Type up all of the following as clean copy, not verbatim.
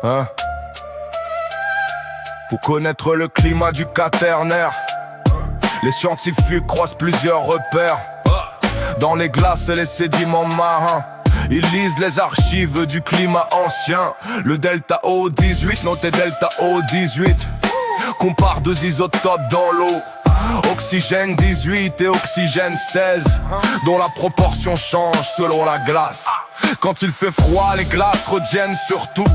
Hein? Pour connaître le climat du quaternaire, les scientifiques croisent plusieurs repères dans les glaces et les sédiments marins. Ils lisent les archives du climat ancien. Le delta O18, noté delta O18, compare deux isotopes dans l'eau, oxygène 18 et oxygène 16, dont la proportion change selon la glace. Quand il fait froid, les glaces retiennent surtout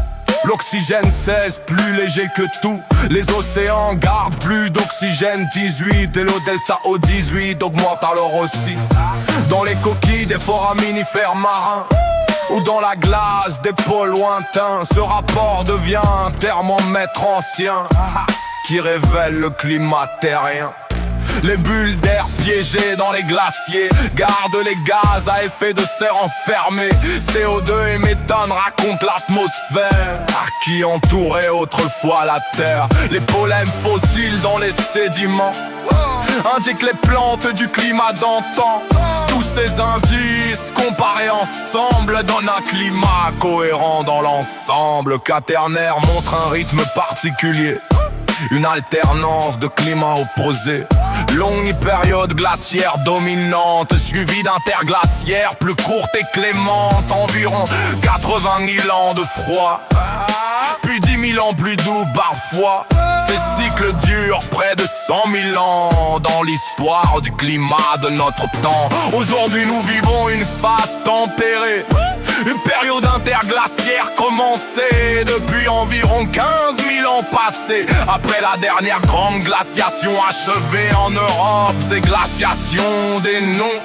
l'oxygène 16, plus léger que tout. Les océans gardent plus d'oxygène 18 et le delta O18 augmente alors aussi. Dans les coquilles des foraminifères marins ou dans la glace des pôles lointains, ce rapport devient un thermomètre ancien qui révèle le climat terrien. Les bulles d'air piégées dans les glaciers gardent les gaz à effet de serre enfermés. CO2 et méthane racontent l'atmosphère qui entourait autrefois la terre. Les pollens fossiles dans les sédiments indiquent les plantes du climat d'antan. Tous ces indices comparés ensemble donnent un climat cohérent dans l'ensemble. Quaternaire montre un rythme particulier, une alternance de climats opposés. Longue période glaciaire dominante, suivie d'interglaciaires plus courtes et clémentes. Environ 80 000 ans de froid, puis 10 000 ans plus doux parfois. Ces cycles durent près de 100 000 ans dans l'histoire du climat de notre temps. Aujourd'hui nous vivons une phase tempérée, une période interglaciaire commencée depuis environ 15 000 ans passés. Après la dernière grande glaciation achevée en Europe, ces glaciations des noms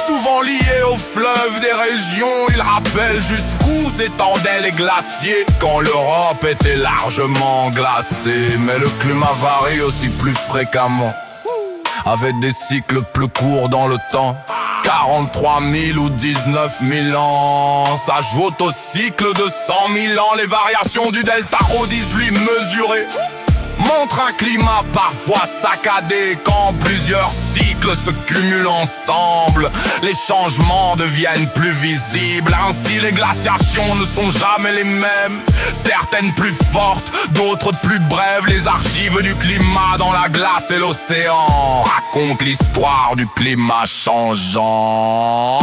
souvent liés aux fleuves des régions. Ils rappellent jusqu'où s'étendaient les glaciers quand l'Europe était largement glacée. Mais le climat varie aussi plus fréquemment, avec des cycles plus courts dans le temps. 43 000 ou 19 000 ans s'ajoutent au cycle de 100 000 ans. Les variations du delta O18 mesurées montrent un climat parfois saccadé. Quand plusieurs cycles se cumulent ensemble, les changements deviennent plus visibles. Ainsi les glaciations ne sont jamais les mêmes, certaines plus fortes, d'autres plus brèves. Les archives du climat dans la glace et l'océan racontent l'histoire du climat changeant.